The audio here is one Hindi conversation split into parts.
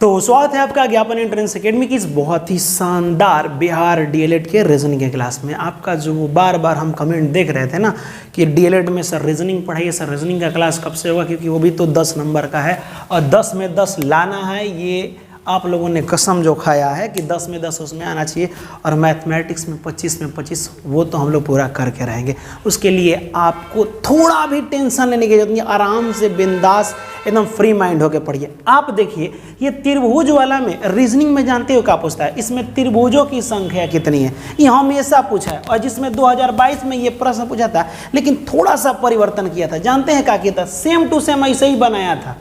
तो स्वागत है आपका ज्ञापन एंट्रेंस एकेडमी की इस बहुत ही शानदार बिहार डीएलएड के रीजनिंग के क्लास में। आपका जो बार बार हम कमेंट देख रहे थे ना कि डीएलएड में सर रीजनिंग पढ़ाइए, सर रीजनिंग का क्लास कब से होगा, क्योंकि वो भी तो 10 नंबर का है और 10 में 10 लाना है। ये आप लोगों ने कसम जो खाया है कि 10 में 10 उसमें आना चाहिए, और मैथमेटिक्स में 25 में 25 वो तो हम लोग पूरा करके रहेंगे। उसके लिए आपको थोड़ा भी टेंशन लेने की जरूरत नहीं, आराम से बिंदास एकदम फ्री माइंड होकर पढ़िए। आप देखिए ये त्रिभुज वाला में रीजनिंग में जानते हो क्या पूछता है, इसमें त्रिभुजों की संख्या कितनी है, ये हमेशा पूछा है। और जिसमें 2022 में ये प्रश्न पूछा था लेकिन थोड़ा सा परिवर्तन किया था। जानते हैं क्या किया था? सेम टू सेम ऐसे ही बनाया था,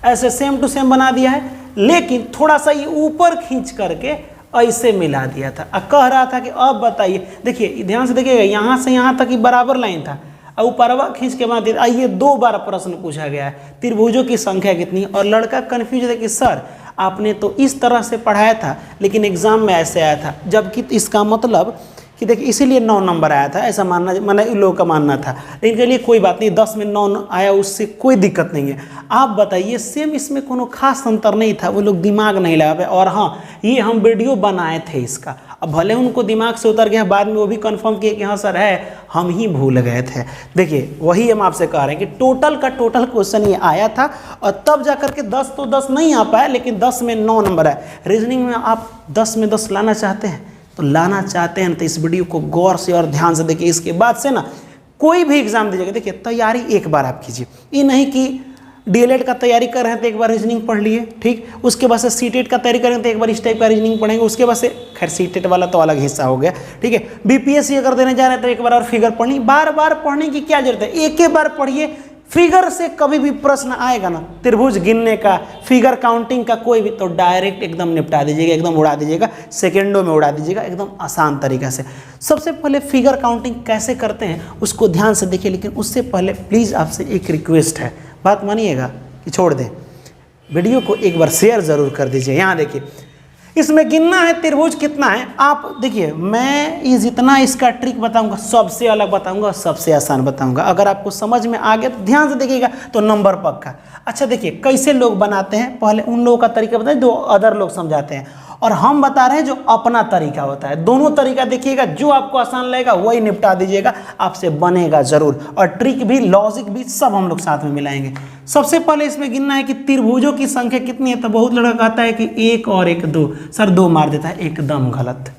ऐसे सेम टू सेम बना दिया है, लेकिन थोड़ा सा ये ऊपर खींच करके ऐसे मिला दिया था। कह रहा था कि अब बताइए, देखिए ध्यान से देखिएगा, यहाँ से यहाँ तक ही बराबर लाइन था और ऊपरवा खींच के बना दिया। ये 2 बार प्रश्न पूछा गया है, त्रिभुजों की संख्या कितनी, और लड़का कंफ्यूज है कि सर आपने तो इस तरह से पढ़ाया था लेकिन एग्जाम में ऐसे आया था, जबकि इसका मतलब कि देखिए इसीलिए 9 नंबर आया था, ऐसा मानना मैंने इन लोगों का मानना था। लेकिन चलिए कोई बात नहीं, 10 में 9 आया उससे कोई दिक्कत नहीं है। आप बताइए सेम इसमें कोनो खास अंतर नहीं था, वो लोग दिमाग नहीं लगा पाए। और हाँ, ये हम वीडियो बनाए थे इसका, अब भले उनको दिमाग से उतर गया, बाद में वो भी कंफर्म किए कि हाँ सर है, हम ही भूल गए थे। देखिए वही हम आपसे कह रहे हैं कि टोटल का टोटल क्वेश्चन ये आया था, और तब जा करके 10 तो 10 नहीं आ पाया, लेकिन 10 में 9 नंबर है। रीजनिंग में आप 10 में 10 लाना चाहते हैं तो लाना चाहते हैं तो इस वीडियो को गौर से और ध्यान से देखिए। इसके बाद से ना कोई भी एग्जाम दीजिएगा, देखिए तैयारी एक बार आप कीजिए, ये नहीं कि डीएलएड का तैयारी कर रहे हैं तो एक बार रीजनिंग पढ़ लिए, ठीक, उसके बाद से सीटेट का तैयारी करेंगे तो एक बार इस टाइप का रीजनिंग पढ़ेंगे, उसके बाद से खैर सीटेट वाला तो अलग हिस्सा हो गया, ठीक है। बीपीएससी अगर देने जा रहे हैं तो एक बार और फिगर पढ़नी, बार बार पढ़ने की क्या जरूरत है, एक ही बार पढ़िए। फिगर से कभी भी प्रश्न आएगा ना, त्रिभुज गिनने का, फिगर काउंटिंग का कोई भी, तो डायरेक्ट एकदम निपटा दीजिएगा, एकदम उड़ा दीजिएगा, सेकेंडों में उड़ा दीजिएगा, एकदम आसान तरीके से। सबसे पहले फिगर काउंटिंग कैसे करते हैं उसको ध्यान से देखिए, लेकिन उससे पहले प्लीज़ आपसे एक रिक्वेस्ट है, बात मानिएगा कि छोड़ दें, वीडियो को एक बार शेयर ज़रूर कर दीजिए। यहाँ देखिए इसमें गिनना है त्रिभुज कितना है। आप देखिए मैं ये जितना इसका ट्रिक बताऊंगा सबसे अलग बताऊंगा, सबसे आसान बताऊंगा। अगर आपको समझ में आ गया तो ध्यान से देखिएगा तो नंबर पक्का। अच्छा देखिए कैसे लोग बनाते हैं, पहले उन लोगों का तरीका बताएं जो अदर लोग समझाते हैं, और हम बता रहे हैं जो अपना तरीका होता है। दोनों तरीका देखिएगा, जो आपको आसान लगेगा वही निपटा दीजिएगा, आपसे बनेगा जरूर। और ट्रिक भी लॉजिक भी सब हम लोग साथ में मिलाएंगे। सबसे पहले इसमें गिनना है कि त्रिभुजों की संख्या कितनी है। तो बहुत लड़का कहता है कि 1 और 1 2, सर 2 मार देता है, एकदम गलत।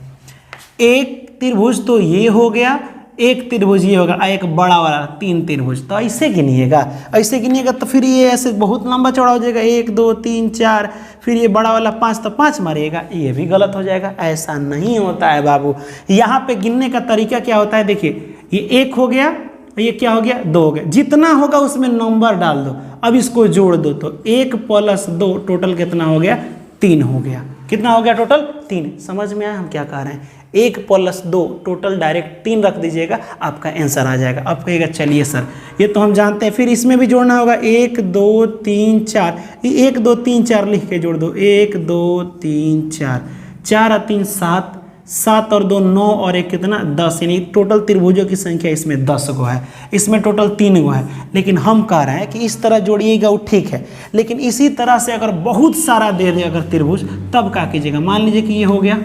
एक त्रिभुज तो ये हो गया, एक त्रिभुज ये होगा, एक बड़ा वाला 3 त्रिभुज, तो ऐसे गिनिएगा, ऐसे गिनिएगा तो फिर ये ऐसे बहुत लंबा चौड़ा हो जाएगा, 1 2 3 4, फिर ये बड़ा वाला 5 तो 5 मारिएगा, ये भी गलत हो जाएगा। ऐसा नहीं होता है बाबू। यहाँ पे गिनने का तरीका क्या होता है, देखिए ये 1 हो गया, ये क्या हो गया 2 हो गया, जितना होगा उसमें नंबर डाल दो, अब इसको जोड़ दो तो 1 + 2 टोटल कितना हो गया, 3 हो गया। कितना हो गया टोटल, 3। समझ में आया हम क्या कह रहे हैं? 1 + 2 टोटल डायरेक्ट 3 रख दीजिएगा, आपका आंसर आ जाएगा। अब कहिएगा चलिए सर ये तो हम जानते हैं, फिर इसमें भी जोड़ना होगा 1 2 3 4, 1 2 3 4 लिख के जोड़ दो, 1 2 3 4, 4 और 3 7, 7 और 2 9 और 1 कितना 10, यानी टोटल त्रिभुजों की संख्या इसमें 10 गो है, इसमें टोटल 3 गो है। लेकिन हम कह रहे हैं कि इस तरह जोड़िएगा वो ठीक है, लेकिन इसी तरह से अगर बहुत सारा दे दे अगर त्रिभुज, तब क्या कीजिएगा, मान लीजिए कि ये हो गया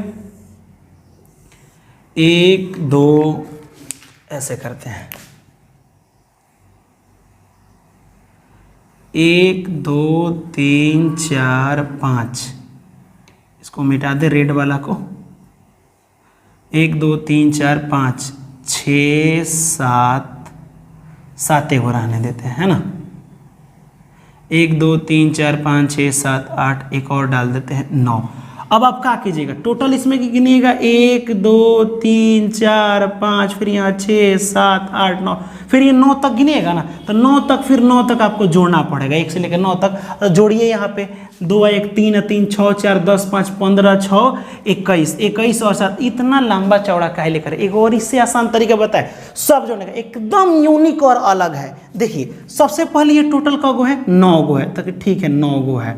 1 2, ऐसे करते हैं 1 2 3 4 5, इसको मिटा दे रेड वाला को, 1 2 3 4 5 6 7 7 को रहने देते हैं, है ना। 1 2 3 4 5 6 7 8, एक और डाल देते हैं 9। अब आप क्या कीजिएगा, टोटल इसमें गिनिएगा 1 2 3 4 5, फिर यहाँ 6 7 8 9, फिर ये 9 तक गिनिएगा ना, तो 9 तक, फिर 9 तक आपको जोड़ना पड़ेगा, 1 से लेकर 9 तक जोड़िए। यहाँ पे 2 1 3 3 6 4 10 5 15 6 21, 21 और 7, इतना लंबा चौड़ा काहे लेकर। एक और इससे आसान तरीका बताए सब जोड़ने का, एकदम यूनिक और अलग है। देखिए सबसे पहले ये टोटल का गो है 9 गो है, तो ठीक है 9 गो है,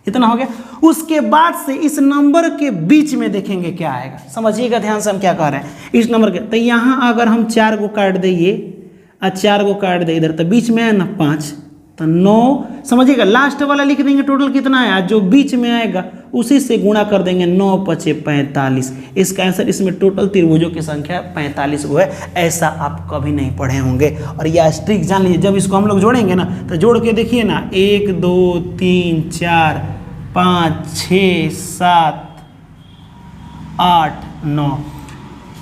इतना हो गया। उसके बाद से इस नंबर के बीच में देखेंगे क्या आएगा, समझिएगा ध्यान से हम क्या कह रहे हैं इस नंबर के। तो यहाँ अगर हम 4 गो काट दे ये और 4 गो काट दे इधर, तो बीच में है ना 5, तो 9 समझिएगा, लास्ट वाला लिख देंगे टोटल कितना है, जो बीच में आएगा उसी से गुणा कर देंगे, 9 पचे 45। इसका आंसर इसमें टोटल त्रिभुजों की संख्या 45 को है। ऐसा आप कभी नहीं पढ़े होंगे और यह स्ट्रिक जान लीजिए। जब इसको हम लोग जोड़ेंगे ना तो जोड़ के देखिए ना, 1 2 3 4 5 6 7 8 9,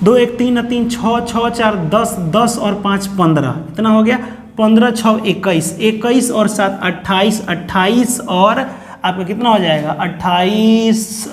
2 1 3 3 6 6 4 10 10 और 5 15, इतना हो गया। 15 6 21, 21 और 7 28, 28 और आपका कितना हो जाएगा, 28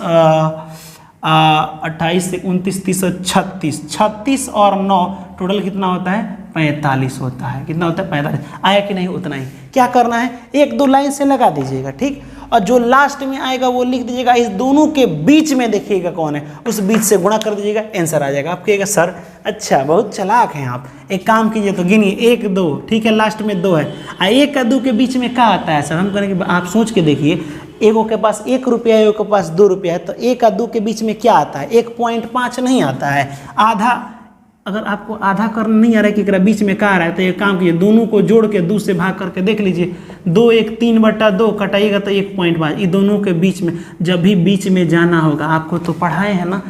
28 से 29 30 36, 36 और 9 टोटल कितना होता है, 45 होता है। कितना होता है, 45। आया कि नहीं, उतना ही। क्या करना है, 1 2 लाइन से लगा दीजिएगा, ठीक, और जो लास्ट में आएगा वो लिख दीजिएगा। इस दोनों के बीच में देखिएगा कौन है, उस बीच से गुणा कर दीजिएगा, आंसर आ जाएगा। आप कहिएगा सर अच्छा बहुत चालाक हैं आप, एक काम कीजिए तो गिनिए 1 2, ठीक है, लास्ट में 2 है, 1 और 2 के बीच में क्या आता है सर, हम कहेंगे आप सोच के देखिए, एगो के पास 1 रुपया है, एगो के पास 2 रुपया है, तो 1 और 2 के बीच में क्या आता है, 1.5 नहीं आता है, आधा। अगर आपको आधा करना नहीं आ रहा है कि बीच में क्या आ रहा है, तो ये काम कीजिए, दोनों को जोड़ के 2 से भाग करके देख लीजिए, 2 1 3/2 कटाइएगा तो 1.5। ये दोनों के बीच में जब भी बीच में जाना होगा, आपको तो पढ़ाए हैं ना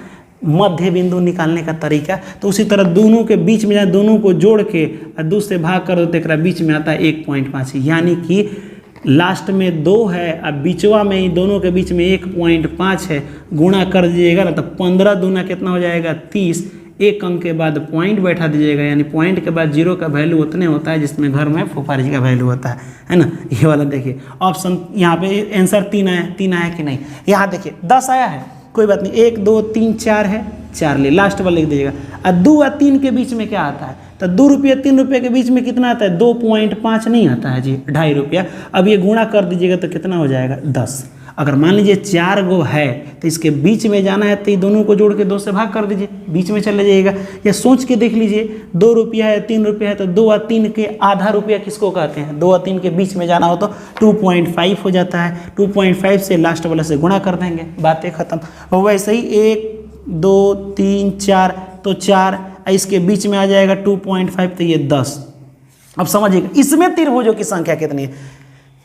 मध्य बिंदु निकालने का तरीका, तो उसी तरह दोनों के बीच में जाए, दोनों को जोड़ के 2 से भाग कर दो तो बीच में आता है 1.5, यानी कि लास्ट में 2 है, अब बीचवा में ही दोनों के बीच में 1.5 है, गुणा कर दीजिएगा ना तो 15 दूना कितना हो जाएगा, 30। एक अंक के बाद पॉइंट बैठा दीजिएगा, यानी पॉइंट के बाद 0 का वैल्यू उतने होता है जिसमें घर में फुफारी जी का वैल्यू होता है ना। ये वाला देखिए ऑप्शन, यहाँ पे आंसर 3 आया, 3 आया कि नहीं, यहाँ देखिए 10 आया है, कोई बात नहीं, 1 2 3 4 है, 4 ले लास्ट वाला लिख दीजिएगा। और 2 और 3 के बीच में क्या आता है, तो 2 रुपये 3 रुपये के बीच में कितना आता है, 2.5 नहीं आता है जी, 2.5 रुपया। अब ये गुणा कर दीजिएगा तो कितना हो जाएगा, 10। अगर मान लीजिए 4 गो है तो इसके बीच में जाना है, तो ये दोनों को जोड़ के 2 से भाग कर दीजिए, बीच में चले जाइएगा। या सोच के देख लीजिए, 2 रुपया है 3 रुपया है, तो 2 और 3 के आधा रुपया किसको कहते हैं, 2 और 3 के बीच में जाना हो तो 2.5 हो जाता है, 2.5 से लास्ट वाला से गुणा कर देंगे, बातें खत्म। वैसे ही 1 2 3 4, तो 4, इसके बीच में आ जाएगा 2.5, तो ये 10। अब समझिएगा इसमें त्रिभुजों की संख्या कितनी है।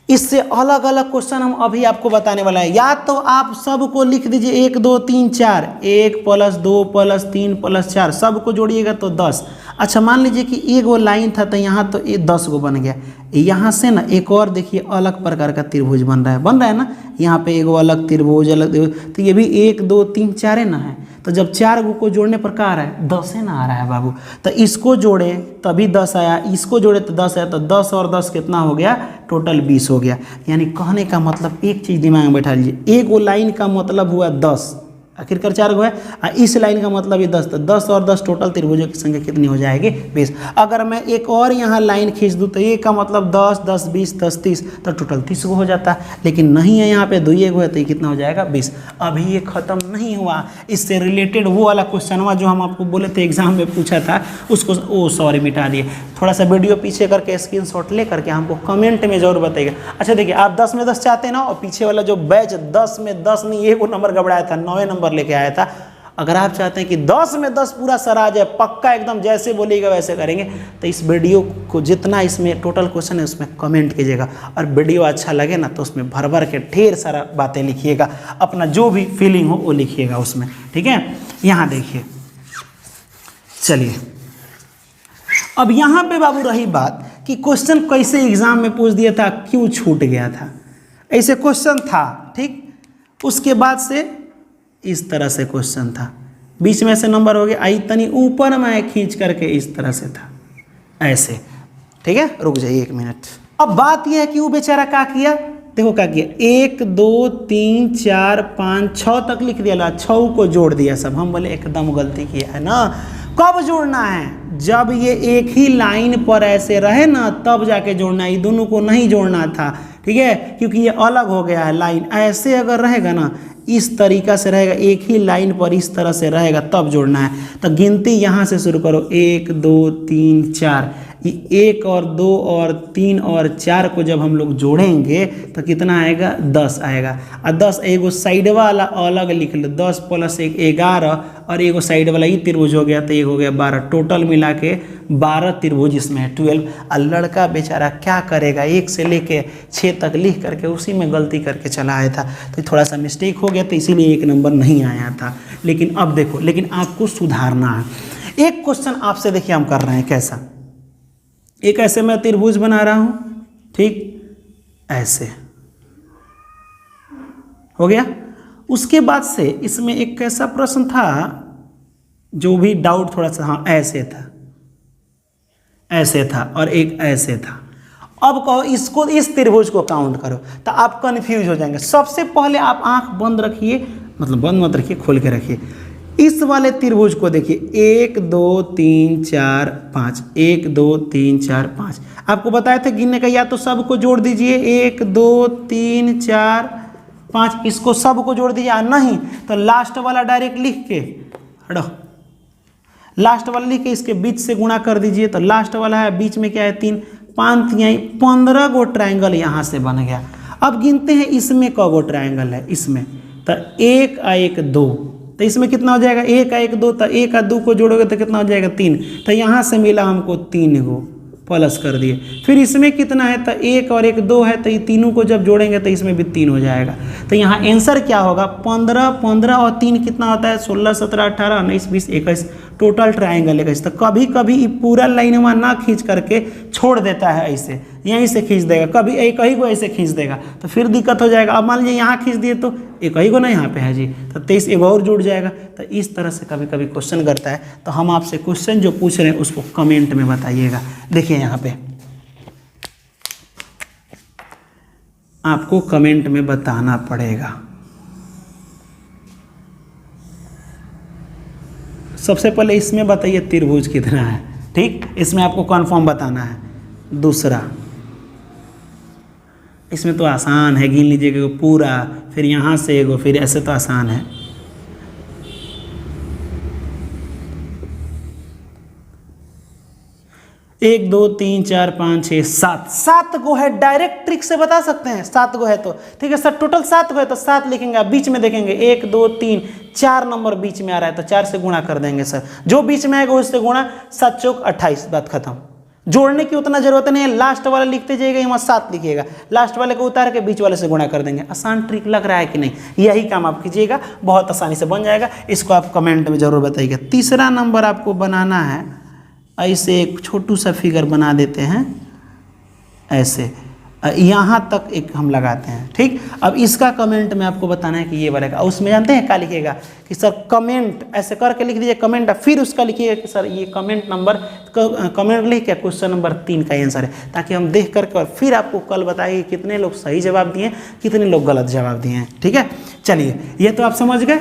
इससे अलग अलग क्वेश्चन हम अभी आपको बताने वाला है। या तो आप सबको लिख दीजिए 1 2 3 4, 1 + 2 + 3 + 4, सबको जोड़िएगा तो 10। अच्छा मान लीजिए कि एक वो लाइन था तो यहाँ तो ये 10 गो बन गया। यहाँ से ना एक और देखिए अलग प्रकार का त्रिभुज बन रहा है ना, यहाँ पे एक अलग त्रिभुज, अलग त्रिभुज, तो ये भी 1 2 3 4 है ना है। तो जब 4 गो को जोड़ने पर क्या आ रहा है, 10 है ना आ रहा है बाबू। तो इसको जोड़े तभी 10 आया, इसको जोड़े तो 10 आया, तो 10 और 10 कितना हो गया, टोटल 20 हो गया। यानी कहने का मतलब एक चीज़ दिमाग में बैठा लीजिए, एक वो लाइन का मतलब हुआ 10, आखिरकार 4 गो है, और इस लाइन का मतलब ये 10, तो 10 और 10 टोटल त्रिभुजों की संख्या कितनी हो जाएगी, 20। अगर मैं एक और यहाँ लाइन खींच दूँ तो ये का मतलब 10 10 20 10 30, तो टोटल 30 गो हो जाता है। लेकिन नहीं है, यहाँ पे 2 गो है, तो ये कितना हो जाएगा, 20। अभी ये खत्म नहीं हुआ, इससे रिलेटेड वो वाला क्वेश्चन हुआ जो हम आपको बोले थे एग्जाम में पूछा था, उसको सॉरी मिटा दिए। थोड़ा सा वीडियो पीछे करके स्क्रीनशॉट ले करके हमको कमेंट में जरूर बताइएगा। अच्छा देखिए, आप 10 में 10 चाहते हैं ना, और पीछे वाला जो बैच 10 में 10 नहीं, एक वो नंबर गड़बड़ाया था, 9 नंबर लेके आया था। अगर आप चाहते हैं कि 10 में 10 पूरा सर आ जाए पक्का एकदम, जैसे बोलिएगा वैसे करेंगे, तो इस वीडियो को जितना इसमें टोटल क्वेश्चन है उसमें कमेंट कीजिएगा। और वीडियो अच्छा लगे ना तो उसमें भर भर के ढेर सारा बातें लिखिएगा, अपना जो भी फीलिंग हो वो लिखिएगा उसमें, ठीक है। यहाँ देखिए, चलिए अब यहाँ पे बाबू रही बात कि क्वेश्चन कैसे एग्जाम में पूछ दिया था, क्यों छूट गया था। ऐसे क्वेश्चन था, ठीक, उसके बाद से इस तरह से क्वेश्चन था, बीच में से नंबर हो गया, आई तनी ऊपर में खींच करके इस तरह से था, ऐसे, ठीक है। रुक जाइए 1 मिनट। अब बात यह है कि वो बेचारा क्या किया, देखो क्या किया, 1 2 3 4 5 6 तक लिख दिया, 6 को जोड़ दिया सब। हम बोले एकदम गलती किया है ना। कब जोड़ना है, जब ये एक ही लाइन पर ऐसे रहे ना तब जाके जोड़ना है, ये दोनों को नहीं जोड़ना था, ठीक है, क्योंकि ये अलग हो गया है लाइन। ऐसे अगर रहेगा ना, इस तरीका से रहेगा, एक ही लाइन पर इस तरह से रहेगा तब जोड़ना है। तो गिनती यहाँ से शुरू करो, 1 2 3 4, 1 और 2 और 3 और 4 को जब हम लोग जोड़ेंगे तो कितना आएगा, 10 आएगा। और 10 एगो साइड वाला अलग लिख लो, 10 + 1 11, और एगो साइड वाला ही त्रिभुज हो गया तो एक हो गया 12, टोटल मिला के 12 त्रिभुज इसमें है 12। और लड़का बेचारा क्या करेगा, 1 से लेके 6 तक लिख करके उसी में गलती करके चला आया था, तो थोड़ा सा मिस्टेक हो गया तो इसीलिए 1 नंबर नहीं आया था। लेकिन अब देखो, लेकिन आपको सुधारना है। एक क्वेश्चन आपसे देखिए हम कर रहे हैं कैसा, एक ऐसे मैं त्रिभुज बना रहा हूं, ठीक, ऐसे हो गया। उसके बाद से इसमें एक कैसा प्रश्न था जो भी डाउट थोड़ा सा, हाँ ऐसे था, ऐसे था और एक ऐसे था। अब कहो इसको, इस त्रिभुज को काउंट करो, तो आप कंफ्यूज हो जाएंगे। सबसे पहले आप आंख बंद रखिए, मतलब बंद मत रखिए, खोल के रखिए। इस वाले त्रिभुज को देखिए, 1 2 3 4 5, 1 2 3 4 5। आपको बताए थे गिनने का, या तो सबको जोड़ दीजिए 1 2 3 4 5, इसको सबको जोड़ दीजिए, या नहीं तो लास्ट वाला डायरेक्ट लिख के, हटो, लास्ट वाला लिख के इसके बीच से गुणा कर दीजिए, तो लास्ट वाला है, बीच में क्या है 3, 5 15 गो ट्रायंगल यहाँ से बन गया। अब गिनते हैं इसमें कगो ट्रायंगल है, इसमें तो 1 1 2, तो इसमें कितना हो जाएगा, 1 1 2, तो 1 और 2 को जोड़ोगे तो कितना हो जाएगा 3, तो यहाँ से मिला हमको 3 गो, प्लस कर दिए। फिर इसमें कितना है, तो 1 और 1 2 है, तो ये तीनों को जब जोड़ेंगे तो इसमें भी 3 हो जाएगा। तो यहाँ आंसर क्या होगा, 15 15 और 3 कितना होता है, 16 17 18 19 20 21, टोटल ट्रायंगल 21। तो कभी कभी ये पूरा लाइन में ना खींच करके छोड़ देता है, ऐसे यहीं से खींच देगा, कभी एक ही को ऐसे खींच देगा, तो फिर दिक्कत हो जाएगा। अब मान लीजिए यहाँ खींच दिए तो एक ही को ना यहाँ पे है जी, तो 23 एक और जुड़ जाएगा। तो इस तरह से कभी कभी क्वेश्चन करता है। तो हम आपसे क्वेश्चन जो पूछ रहे हैं उसको कमेंट में बताइएगा। देखिए यहाँ पे आपको कमेंट में बताना पड़ेगा। सबसे पहले इसमें बताइए त्रिभुज कितना है, ठीक, इसमें आपको कन्फर्म बताना है। दूसरा, इसमें तो आसान है, गिन लीजिएगा पूरा, फिर यहाँ से एगो, फिर ऐसे तो आसान है। एक 2 3 4 5 6 7, 7 गो है, डायरेक्ट ट्रिक से बता सकते हैं, 7 गो है तो ठीक है सर, टोटल 7 गो है तो 7 लिखेंगे। बीच में देखेंगे 1 2 3 4 नंबर बीच में आ रहा है तो 4 से गुणा कर देंगे सर, जो बीच में आएगा उससे गुणा, 7 चौक 28, बात खत्म। जोड़ने की उतना जरूरत नहीं है, लास्ट वाला लिखते जाइएगा, यहाँ 7 लिखिएगा, लास्ट वाले को उतार के बीच वाले से गुणा कर देंगे। आसान ट्रिक लग रहा है कि नहीं, यही काम आप कीजिएगा, बहुत आसानी से बन जाएगा। इसको आप कमेंट में जरूर बताइएगा। तीसरा नंबर आपको बनाना है, ऐसे एक छोटू सा फिगर बना देते हैं, ऐसे यहाँ तक एक हम लगाते हैं, ठीक। अब इसका कमेंट में आपको बताना है कि ये बनेगा। उसमें जानते हैं क्या लिखिएगा कि सर कमेंट ऐसे करके लिख दीजिए कमेंट, फिर उसका लिखिएगा कि सर ये कमेंट नंबर, कमेंट लिख के क्वेश्चन नंबर 3 का आंसर है, ताकि हम देख करके और फिर आपको कल बताएंगे कितने लोग सही जवाब दिए, कितने लोग गलत जवाब दिए हैं, ठीक है। चलिए, ये तो आप समझ गए,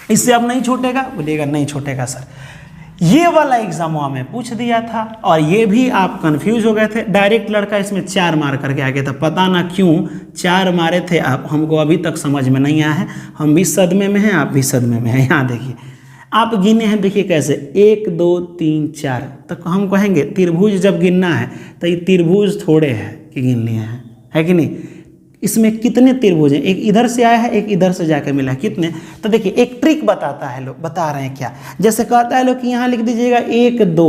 इससे अब नहीं छूटेगा, बोलिएगा नहीं छूटेगा सर। ये वाला एग्जाम में पूछ दिया था और ये भी आप कंफ्यूज हो गए थे, डायरेक्ट लड़का इसमें 4 मार करके आ गया था, पता ना क्यों 4 मारे थे। आप, हमको अभी तक समझ में नहीं आया है, हम भी सदमे में हैं, आप भी सदमे में हैं। यहाँ देखिए आप गिने हैं, देखिए कैसे 1 2 3 4, तो हम कहेंगे त्रिभुज जब गिनना है तो ये त्रिभुज थोड़े हैं कि गिन लिए हैं, है कि नहीं। इसमें कितने त्रिभुज हैं, एक इधर से आया है, एक इधर से जाके मिला है, कितने। तो देखिए एक ट्रिक बताता है लोग, बता रहे हैं क्या, जैसे कहता है लोग कि यहाँ लिख दीजिएगा 1 2,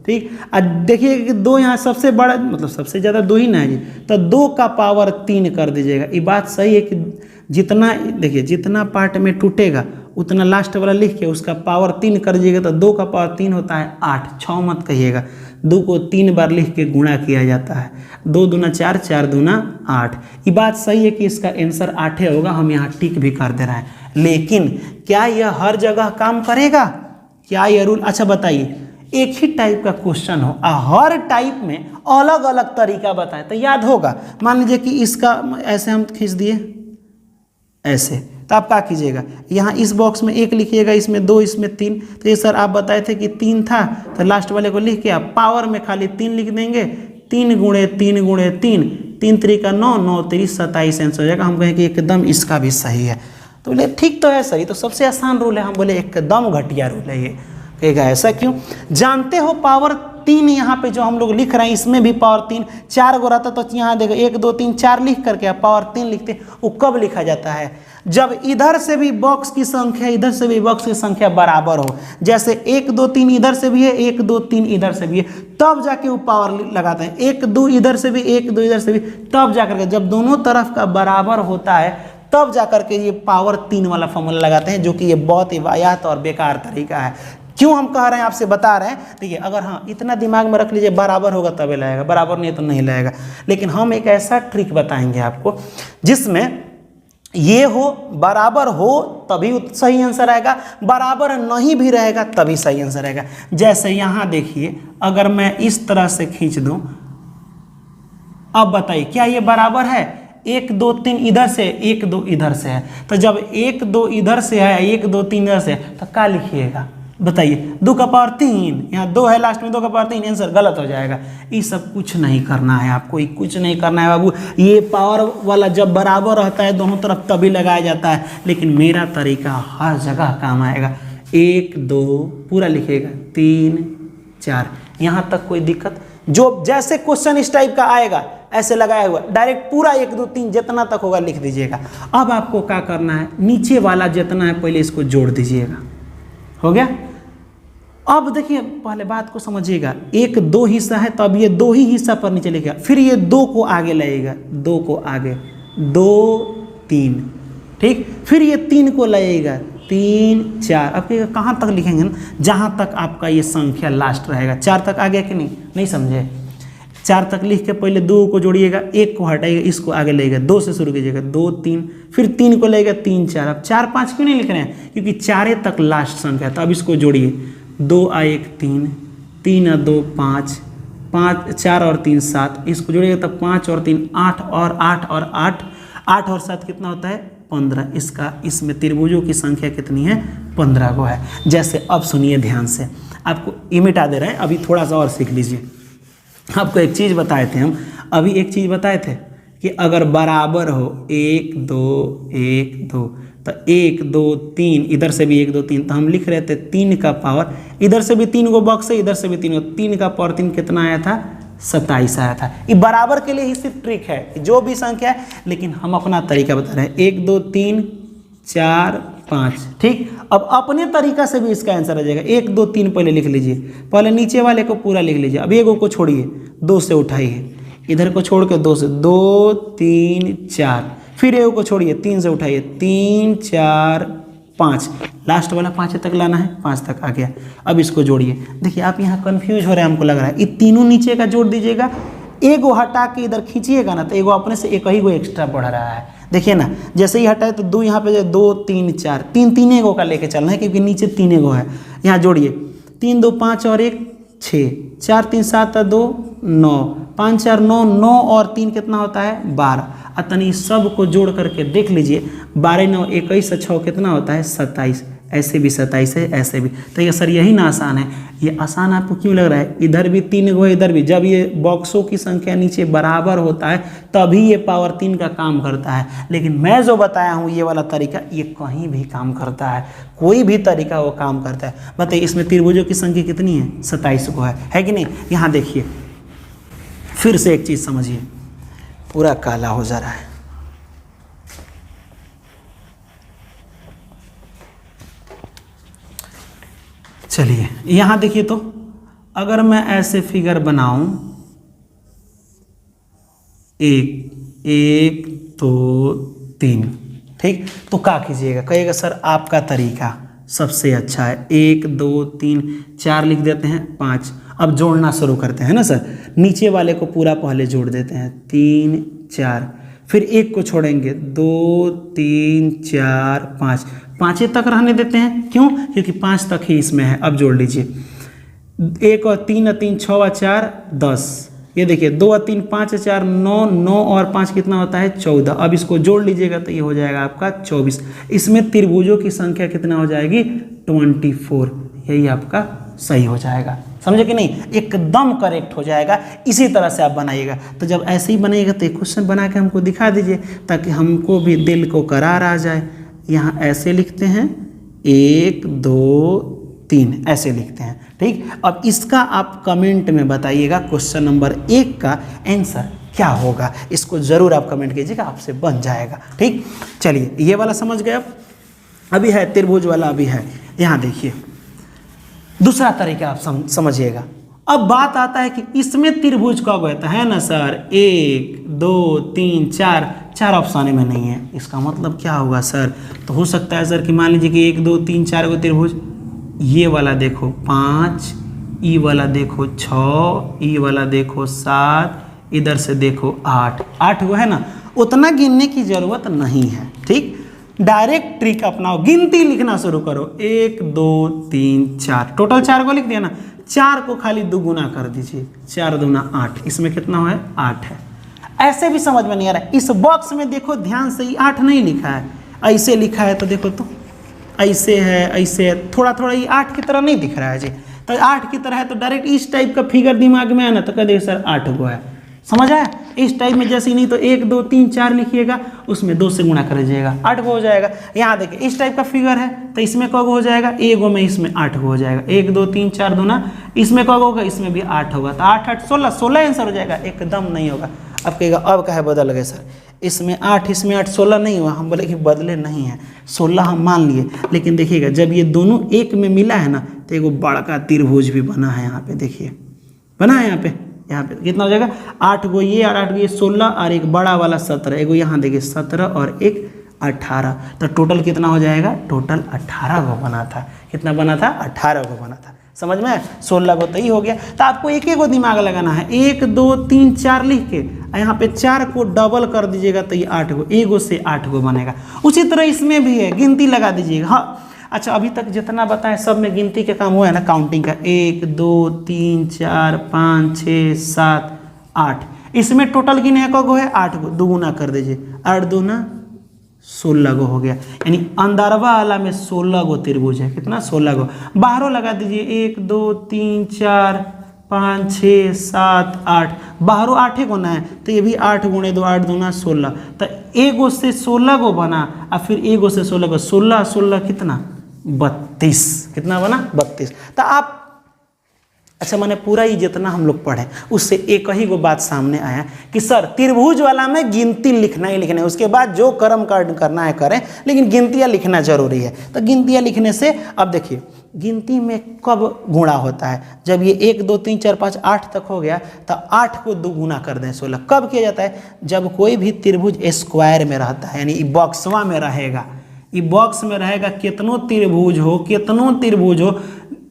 ठीक। और देखिए कि 2 यहाँ सबसे बड़ा, मतलब सबसे ज़्यादा 2 ही ना है जी, तो 2 का पावर 3 कर दीजिएगा। ये बात सही है कि जितना, देखिए जितना पार्ट में टूटेगा उतना लास्ट वाला लिख के उसका पावर 3 कर दीजिएगा, तो 2 का पावर 3 होता है 8, 6 मत कहिएगा, 2 को 3 बार लिख के गुणा किया जाता है, 2 दूना 4, 4 दूना 8। ये बात सही है कि इसका आंसर 8 होगा, हम यहाँ टिक भी कर दे रहे हैं। लेकिन क्या यह हर जगह काम करेगा, क्या यह रूल, अच्छा बताइए, एक ही टाइप का क्वेश्चन हो, हर टाइप में अलग अलग तरीका बताए तो याद होगा। मान लीजिए कि इसका ऐसे हम खींच दिए ऐसे, तो आप क्या कीजिएगा, यहाँ इस बॉक्स में 1 लिखिएगा, इसमें 2, इसमें 3। तो ये सर आप बताए थे कि 3 था, तो लास्ट वाले को लिख के आप पावर में खाली 3 लिख देंगे, 3 गुणे 3 गुणे 3, 3 3 का 9, 9 3 27 आंसर हो जाएगा। हम कहें कि एकदम इसका भी सही है। तो बोले ठीक तो है सर, ये तो सबसे आसान रूल है। हम बोले एकदम घटिया रूल है ये। कहेगा ऐसा क्यों? जानते हो पावर 3 यहाँ पे जो हम लोग लिख रहे हैं इसमें भी पावर 3, 4 गो रहता तो यहाँ देखो 1 2 3 4 लिख करके पावर 3 लिखते। वो कब लिखा जाता है? जब इधर से भी बॉक्स की संख्या इधर से भी बॉक्स की संख्या बराबर हो। जैसे 1 2 3 इधर से भी है, 1 2 3 इधर से भी है, तब जाके वो पावर लगाते हैं। 1 2 इधर से भी, 1 2 इधर से भी, तब जाकर के जब दोनों तरफ का बराबर होता है तब जाकर के ये पावर 3 वाला फॉर्मूला लगाते हैं, जो कि ये बहुत ही वाहियात और बेकार तरीका है। क्यों हम कह रहे हैं, आपसे बता रहे हैं। देखिए अगर हाँ इतना दिमाग में रख लीजिए, बराबर होगा तभी लाएगा, बराबर नहीं तो नहीं लाएगा। लेकिन हम एक ऐसा ट्रिक बताएंगे आपको जिसमें ये हो, बराबर हो तभी सही आंसर आएगा, बराबर नहीं भी रहेगा तभी सही आंसर आएगा। जैसे यहाँ देखिए, अगर मैं इस तरह से खींच दूं, अब बताइए क्या ये बराबर है? 1 2 3 इधर से, 1 2 इधर से है। तो जब 1 2 इधर से है, 1 2 3 इधर से है, तो क्या लिखिएगा बताइए? 2 का पावर 3, यहाँ 2 है लास्ट में, 2 का पावर 3, आंसर गलत हो जाएगा। ये सब कुछ नहीं करना है आपको, ये कुछ नहीं करना है बाबू। ये पावर वाला जब बराबर रहता है दोनों तरफ तभी लगाया जाता है, लेकिन मेरा तरीका हर जगह काम आएगा। 1 2 पूरा लिखिएगा, 3 4, यहाँ तक कोई दिक्कत? जो जैसे क्वेश्चन इस टाइप का आएगा ऐसे लगाया हुआ डायरेक्ट पूरा 1 2 3 जितना तक होगा लिख दीजिएगा। अब आपको क्या करना है, नीचे वाला जितना है पहले इसको जोड़ दीजिएगा। हो गया? अब देखिए पहले बात को समझिएगा, 1 2 हिस्सा है तो अब ये 2 ही हिस्सा पर नीचे लेगा, फिर ये 2 को आगे लाएगा, 2 को आगे, 2 3, ठीक, फिर ये 3 को लाएगा, 3 4। अब कहाँ तक लिखेंगे ना, जहाँ तक आपका ये संख्या लास्ट रहेगा। 4 तक आ गया कि नहीं समझे? 4 तक लिख के पहले 2 को जोड़िएगा, 1 को हटाइएगा, इसको आगे लेगा, 2 से शुरू कीजिएगा, 2 3, फिर 3 को लेगा, 3 4। अब 4 5 क्यों नहीं लिख रहे हैं? क्योंकि 4 तक लास्ट संख्या है। तो अब इसको जोड़िए, 2 आ 1 3, 3 आ 2 5, 5 4 और 3 7, इसको जोड़िएगा तब 5 और 3 8 और 8 और 8, 8 और 7 कितना होता है? 15। इसका इसमें त्रिभुजों की संख्या कितनी है? 15 को है। जैसे अब सुनिए ध्यान से, आपको ये मिटा दे रहे हैं, अभी थोड़ा सा और सीख लीजिए। आपको एक चीज़ बताए थे हम, अभी एक चीज़ बताए थे कि अगर बराबर हो 1 2 1 2, तो 1 2 3 इधर से भी 1 2 3, तो हम लिख रहे थे 3 का पावर, इधर से भी 3 को बॉक्स है, इधर से भी 3 को, 3 का पावर 3 कितना आया था? 27 आया था। ये बराबर के लिए ही सिर्फ ट्रिक है, जो भी संख्या है, लेकिन हम अपना तरीका बता रहे हैं। 1 2 3 4 5, ठीक। अब अपने तरीका से भी इसका आंसर आ जाएगा। 1 2 3 पहले लिख लीजिए, पहले नीचे वाले को पूरा लिख लीजिए। अब 1 को छोड़िए, 2 से उठाइए, इधर को छोड़ के 2 से, 2 3 4, फिर 1 को छोड़िए, 3 से उठाइए, 3 4 5, लास्ट वाला 5 तक लाना है, 5 तक आ गया। अब इसको जोड़िए। देखिए आप यहाँ कंफ्यूज हो रहे हैं, हमको लग रहा है। ये तीनों नीचे का जोड़ दीजिएगा, एगो हटा के इधर खींचिएगा ना, तो एगो अपने से एक ही गो एक्स्ट्रा बढ़ रहा है। देखिए ना, जैसे ही हटाए तो 2 यहाँ पे 2 3 4, 3 एगो का लेके चलना है, क्योंकि नीचे 3 एगो है। यहाँ जोड़िए, 3 2 5 और 1 6, 4 3 7 2 9, 5 4 9, 9 और 3 कितना होता है? 12। अतनी सब को जोड़ करके देख लीजिए, 12 9 21 6 कितना होता है? 27। ऐसे भी 27 है, ऐसे भी। तो ये सर यही ना आसान है। ये आसान आपको क्यों लग रहा है? इधर भी 3 गो, इधर भी। जब ये बॉक्सों की संख्या नीचे बराबर होता है तभी ये पावर 3 का काम करता है। लेकिन मैं जो बताया हूँ ये वाला तरीका, ये कहीं भी काम करता है, कोई भी तरीका वो काम करता है। बताइए इसमें त्रिभुजों की संख्या कितनी है? 27 को है कि नहीं? यहाँ देखिए, फिर से एक चीज़ समझिए, पूरा काला हो जा रहा है। चलिए यहाँ देखिए, तो अगर मैं ऐसे फिगर बनाऊं, 1 2 3, ठीक, तो क्या कीजिएगा? कहिएगा सर आपका तरीका सबसे अच्छा है। 1 2 3 4 लिख देते हैं, 5। अब जोड़ना शुरू करते हैं ना सर। नीचे वाले को पूरा पहले जोड़ देते हैं, 3 4, फिर 1 को छोड़ेंगे, 2 3 4 5, 5 तक रहने देते हैं। क्यों? क्योंकि 5 तक ही इसमें है। अब जोड़ लीजिए, 1 और 3 और 3 6 और 4 10। ये देखिए 2 और 3 5 और 4 9, 9 और 5 कितना होता है? 14। अब इसको जोड़ लीजिएगा तो ये हो जाएगा आपका 24। इसमें त्रिभुजों की संख्या कितना हो जाएगी? 24। यही आपका सही हो जाएगा। समझे कि नहीं? एकदम करेक्ट हो जाएगा। इसी तरह से आप बनाइएगा। तो जब ऐसे ही बनाइएगा तो एक क्वेश्चन बना के हमको दिखा दीजिए, ताकि हमको भी दिल को करार आ जाए। यहाँ ऐसे लिखते हैं, 1 2 3 ऐसे लिखते हैं। ठीक, अब इसका आप कमेंट में बताइएगा क्वेश्चन नंबर 1 का आंसर क्या होगा। इसको जरूर आप कमेंट कीजिएगा, आपसे बन जाएगा। ठीक, चलिए ये वाला समझ गए। अब अभी है त्रिभुज वाला, अभी है। यहाँ देखिए दूसरा तरीका आप समझिएगा। अब बात आता है कि इसमें त्रिभुज कब होता है ना सर, 1 2 3 4, 4 ऑप्शन में नहीं है। इसका मतलब क्या होगा सर, तो हो सकता है सर कि मान लीजिए कि 1 2 3 4 को त्रिभुज, ये वाला देखो 5, ई वाला देखो 6, ई वाला देखो 7, इधर से देखो 8, 8 गो है ना। उतना गिनने की जरूरत नहीं है। ठीक, डायरेक्ट ट्रिक अपनाओ, गिनती लिखना शुरू करो। 1 2 3 4, टोटल 4 को लिख दिया ना, 4 को खाली दुगुना कर दीजिए, 4 दूना 8, इसमें कितना है 8 है। ऐसे भी समझ में नहीं आ रहा है, इस बॉक्स में देखो ध्यान से, 8 नहीं लिखा है, ऐसे लिखा है। तो देखो तो ऐसे है, ऐसे है, थोड़ा थोड़ा ये 8 की तरह नहीं दिख रहा है जी। तो 8 की तरह है तो डायरेक्ट इस टाइप का फिगर दिमाग में है ना, तो कह देखिए सर 8 गो है। समझ आया? इस टाइप में जैसे ही नहीं तो 1 2 3 4 लिखिएगा, उसमें 2 से गुणा कर दीजिएगा, 8 गो हो जाएगा। यहाँ देखिए इस टाइप का फिगर है तो इसमें कौ गो हो जाएगा, 1 गो में इसमें 8 गो हो जाएगा। 1 2 3 4 दूना, इसमें कौ गो होगा, इसमें भी 8 होगा। तो 8 8 16, 16 आंसर हो जाएगा। एकदम नहीं होगा। अब कहेगा अब क्या है बदल गए सर, इसमें 8 इसमें 8, 16 नहीं हुआ। हम बोले कि बदले नहीं है, 16 हम मान लिए। लेकिन देखिएगा जब ये दोनों एक में मिला है ना, तो एगो बड़ा त्रिभुज भी बना है। यहाँ पे देखिए बना है, यहाँ पे कितना हो जाएगा, 8 गो ये और 8 गो ये 16, और एक बड़ा वाला 17, एगो यहाँ देखिए 17 और एक 18। तो टोटल कितना हो जाएगा, टोटल 18 गो बना था। कितना बना था, 18 गो बना था। समझ में, 16 गो तो ही हो गया। तो आपको एक एक गो दिमाग लगाना है, 1 2 3 4 लिख के यहाँ पे 4 को डबल कर दीजिएगा तो ये 8 गो, 1 गो से 8 गो बनेगा। उसी तरह इसमें भी है, गिनती लगा दीजिएगा। हाँ अच्छा, अभी तक जितना बताएं सब में गिनती के काम हुआ है ना, काउंटिंग का। 1 2 3 4 5 6 7 8, इसमें टोटल गिने कौ गो है, 8 गो। दुगुना कर दीजिए, 8 दूना 16 गो हो गया। यानी अंदरवा वाला में 16 गो त्रिभुज है। कितना, 16 गो। बाहरों लगा दीजिए, 1 2 3 4 5 6 7 8, बाहरों 8 गो ना है तो ये भी 8 गुणे 2, 8 दूना 16। तो 1 गो से 16 गो बना, और फिर 1 गो से 16 गो, 16 16 कितना, 32। कितना बना, 32। तो आप अच्छा मैंने पूरा ही जितना हम लोग पढ़े उससे एक ही गो बात सामने आया कि सर त्रिभुज वाला में गिनती लिखना ही लिखना है, उसके बाद जो कर्म कांड करना है करें, लेकिन गिनतियाँ लिखना जरूरी है। तो गिनतियाँ लिखने से अब देखिए गिनती में कब गुणा होता है, जब ये 1 2 3 4 5 8 तक हो गया तो 8 को दुगुना कर दें 16। कब किया जाता है, जब कोई भी त्रिभुज स्क्वायर में रहता है, यानी बॉक्सवा में रहेगा। ये बॉक्स में रहेगा, कितनों त्रिभुज हो,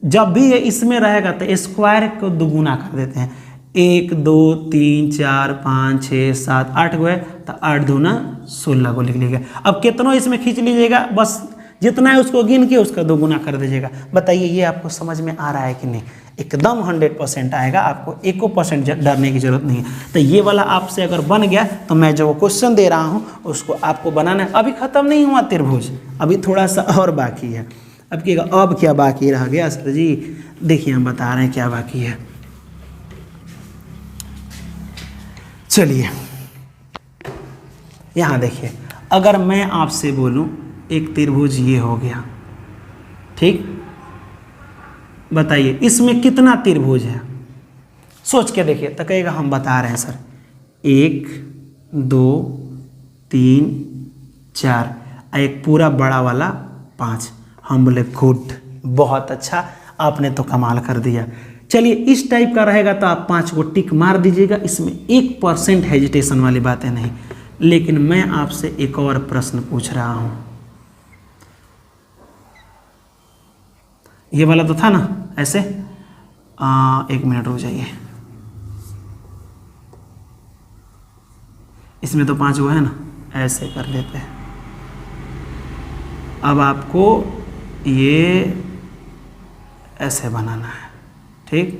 जब भी ये इसमें रहेगा तो स्क्वायर को दुगुना कर देते हैं। 1 2 3 4 5 6 7 8 गो है तो 8 दूना 16 को लिख लीजिएगा। अब कितनों इसमें खींच लीजिएगा, बस जितना है उसको गिन के उसका दोगुना कर दीजिएगा। बताइए ये आपको समझ में आ रहा है कि नहीं? एकदम 100% आएगा, आपको 1% डरने की जरूरत नहीं है। तो ये वाला आपसे अगर बन गया तो मैं जो क्वेश्चन दे रहा हूँ उसको आपको बनाना है। अभी खत्म नहीं हुआ त्रिभुज, अभी थोड़ा सा और बाकी है। अब कहेगा अब क्या बाकी रह गया सर जी? देखिए हम बता रहे हैं क्या बाकी है। चलिए यहाँ देखिए, अगर मैं आपसे बोलूं एक त्रिभुज ये हो गया, ठीक, बताइए इसमें कितना त्रिभुज है? सोच के देखिए। तो कहेगा हम बता रहे हैं सर 1 2 3 4, एक पूरा बड़ा वाला 5। हम बोले गुड, बहुत अच्छा, आपने तो कमाल कर दिया। चलिए इस टाइप का रहेगा तो आप 5 को टिक मार दीजिएगा, इसमें 1% हेजिटेशन वाली बातें नहीं। लेकिन मैं आपसे एक और प्रश्न पूछ रहा हूं, ये वाला तो था ना ऐसे, 1 मिनट रुक जाइए, इसमें तो 5 वो है ना, ऐसे कर देते हैं। अब आपको ये ऐसे बनाना है, ठीक,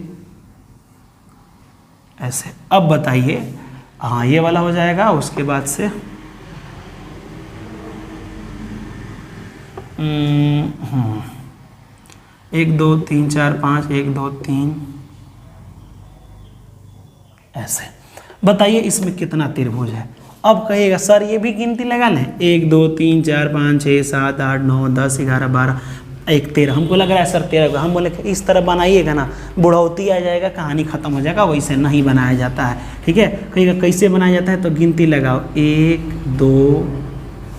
ऐसे। अब बताइए, हाँ ये वाला हो जाएगा। उसके बाद से 1 2 3 4 5, 1 2 3, ऐसे। बताइए इसमें कितना त्रिभुज है? अब कहिएगा सर ये भी गिनती लगा लें, 1 2 3 4 5 6 7 8 9 10 11 12 1 13, हमको लग रहा है सर 13 होगा। हम बोले इस तरह बनाइएगा ना बुढ़ौती आ जाएगा, कहानी खत्म हो जाएगा, वैसे नहीं बनाया जाता है। ठीक है, कहिएगा कैसे बनाया जाता है, तो गिनती लगाओ 1 2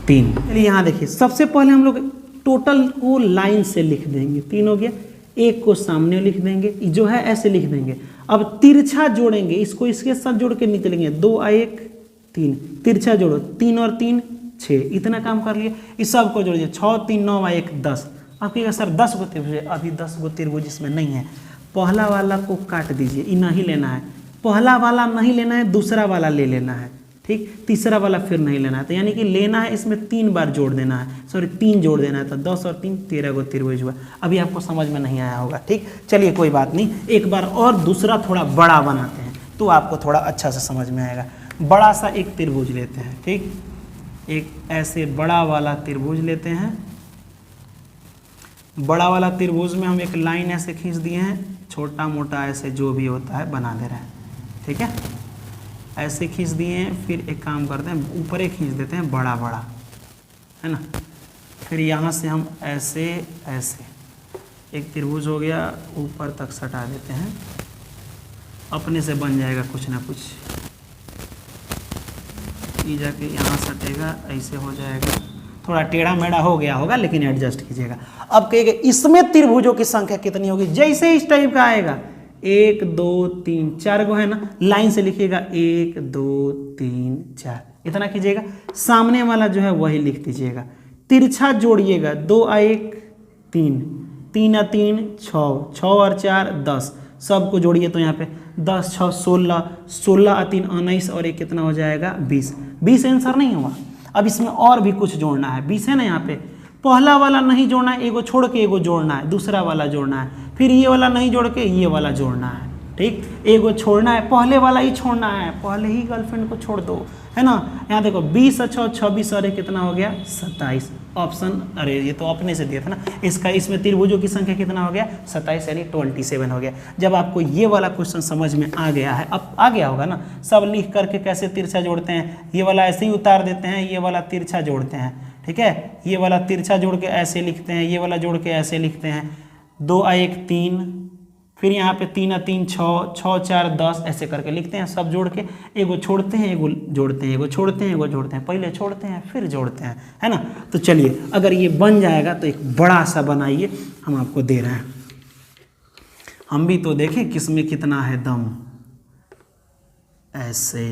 3। चलिए यहाँ देखिए, सबसे पहले हम लोग टोटल को लाइन से लिख देंगे, 3 हो गया, 1 को सामने लिख देंगे, जो है ऐसे लिख देंगे। अब तिरछा जोड़ेंगे, इसको इसके साथ जोड़ के निकलेंगे, 2 और 1 3, तिरछा जोड़ो 3 और 3 6, इतना काम कर लिए। इस सब को जोड़िए, 6 3 9 और 1 10। आप कहिएगा सर 10 गो त्रिभुज, अभी 10 गो त्रिभुज इसमें नहीं है। पहला वाला को काट दीजिए, ये नहीं लेना है, पहला वाला नहीं लेना है, दूसरा वाला ले लेना है। ठीक, तीसरा वाला फिर नहीं लेना है, तो यानी कि लेना है इसमें 3 बार जोड़ देना है, सॉरी 3 जोड़ देना है, तो 10 और 3 13 गो त्रिभुज हुआ। अभी आपको समझ में नहीं आया होगा। ठीक, चलिए कोई बात नहीं, एक बार और दूसरा थोड़ा बड़ा बनाते हैं तो आपको थोड़ा अच्छा से समझ में आएगा। बड़ा सा एक त्रिभुज लेते हैं। ठीक, एक ऐसे बड़ा वाला त्रिभुज लेते हैं। बड़ा वाला त्रिभुज में हम एक लाइन ऐसे खींच दिए हैं, छोटा मोटा ऐसे जो भी होता है बना दे रहे हैं। ठीक है, ऐसे खींच दिए हैं। फिर एक काम करते हैं, ऊपर एक खींच देते हैं बड़ा बड़ा, है ना। फिर यहाँ से हम ऐसे ऐसे एक त्रिभुज हो गया, ऊपर तक सटा देते हैं, अपने से बन जाएगा कुछ ना कुछ। ये जाके यहाँ सटेगा, ऐसे हो जाएगा, थोड़ा टेढ़ा मेढ़ा हो गया होगा लेकिन एडजस्ट कीजिएगा। अब कहिएगा इसमें त्रिभुजों की संख्या कितनी होगी, जैसे इस टाइप का आएगा 1 2 3 4 गो है ना, लाइन से लिखिएगा 1 2 3 4, इतना कीजिएगा। सामने वाला जो है वही लिख दीजिएगा। तिरछा जोड़िएगा, 2 और 1 3, 3 और 3 6, 6 और 4 10, सबको जोड़िए तो यहाँ पे 10 6 16, 16 और 3 19 और 1 कितना हो जाएगा 20। 20 आंसर नहीं हुआ। अब इसमें और भी कुछ जोड़ना है, 20 है ना, यहाँ पे पहला वाला नहीं जोड़ना है, एगो छोड़ के एगो जोड़ना है, दूसरा वाला जोड़ना है, फिर ये वाला नहीं जोड़ के ये वाला जोड़ना है। ठीक, एगो छोड़ना है, पहले वाला ही छोड़ना है, पहले ही गर्लफ्रेंड को छोड़ दो, है ना। यहाँ देखो 20 और 6 26 और 1 कितना हो गया 27। ऑप्शन, अरे ये तो अपने से दिया था ना, इसका इसमें त्रिभुजों की संख्या कितना हो गया 27 यानी 27 हो गया। जब आपको ये वाला क्वेश्चन समझ में आ गया है, अब आ गया होगा ना, सब लिख करके कैसे तिरछा जोड़ते हैं, ये वाला ऐसे ही उतार देते हैं, ये वाला तिरछा जोड़ते हैं। ठीक है, ये वाला तिरछा जोड़ के ऐसे लिखते हैं, ये वाला जोड़ के ऐसे लिखते हैं, 2 और 1 3, फिर यहाँ पे 3 और 3 6, 6 4 10 ऐसे करके लिखते हैं, सब जोड़ के एगो छोड़ते हैं एगो जोड़ते हैं, एगो छोड़ते हैं एगो जोड़ते हैं, पहले छोड़ते हैं फिर जोड़ते हैं, है ना। तो चलिए अगर ये बन जाएगा तो एक बड़ा सा बनाइए, हम आपको दे रहे हैं, हम भी तो देखें किसमें कितना है दम। ऐसे,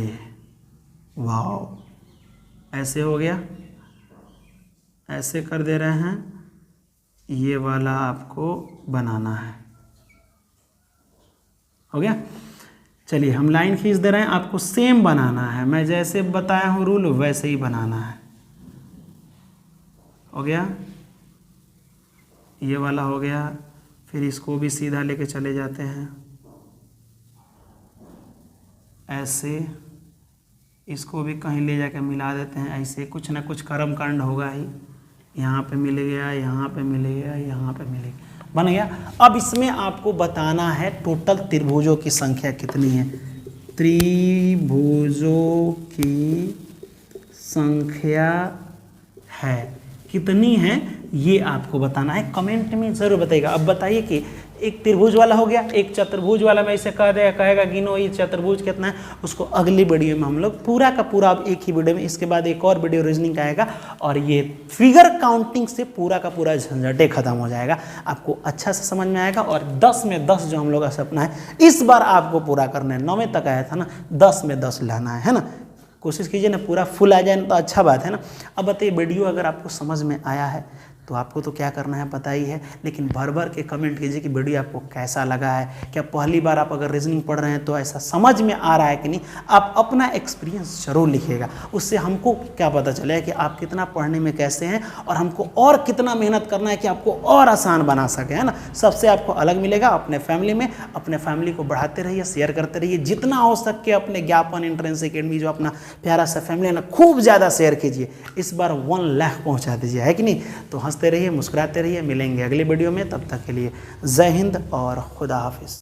वाह, ऐसे हो गया, ऐसे कर दे रहे हैं, ये वाला आपको बनाना है, हो गया। चलिए हम लाइन खींच दे रहे हैं, आपको सेम बनाना है, मैं जैसे बताया हूँ रूल वैसे ही बनाना है, हो गया। ये वाला हो गया, फिर इसको भी सीधा लेके चले जाते हैं ऐसे, इसको भी कहीं ले जाके मिला देते हैं, ऐसे कुछ ना कुछ कर्म कांड होगा ही, यहाँ पे मिल गया, यहाँ पे मिल गया, यहाँ पे मिल गया, बन गया। अब इसमें आपको बताना है टोटल त्रिभुजों की संख्या कितनी है, त्रिभुजों की संख्या है कितनी है ये आपको बताना है, कमेंट में जरूर बताइएगा। अब बताइए कि एक त्रिभुज वाला हो गया, एक चतुर्भुज वाला में ऐसे कह देगा, कहेगा गिनो ये चतुर्भुज कितना है, उसको अगली वीडियो में हम लोग पूरा का पूरा, अब एक ही वीडियो में, इसके बाद एक और वीडियो रीजनिंग का आएगा और ये फिगर काउंटिंग से पूरा का पूरा झंझटे खत्म हो जाएगा, आपको अच्छा से समझ में आएगा। और 10 में 10 जो हम लोग का सपना है इस बार आपको पूरा करना है, 9वें तक आया था ना, 10 में 10 लाना है ना, कोशिश कीजिए ना पूरा फुल आ जाए तो अच्छा बात है ना। अब बताइए वीडियो अगर आपको समझ में आया है तो आपको तो क्या करना है पता ही है, लेकिन भर भर के कमेंट कीजिए कि वीडियो आपको कैसा लगा है, क्या पहली बार आप अगर रीजनिंग पढ़ रहे हैं तो ऐसा समझ में आ रहा है कि नहीं, आप अपना एक्सपीरियंस जरूर लिखिएगा, उससे हमको क्या पता चलेगा कि आप कितना पढ़ने में कैसे हैं और हमको और कितना मेहनत करना है कि आपको और आसान बना सके, है ना। सबसे आपको अलग मिलेगा अपने फैमिली में, अपने फैमिली को बढ़ाते रहिए, शेयर करते रहिए, जितना हो सके अपने ज्ञापन एंट्रेंस एकेडमी जो अपना प्यारा सा फैमिली है ना, खूब ज़्यादा शेयर कीजिए, इस बार 1 लाख पहुँचा दीजिए, है कि नहीं। तो हंसते रहिए, मुस्कुराते रहिए, मिलेंगे अगली वीडियो में, तब तक के लिए जय हिंद और खुदा हाफिज़।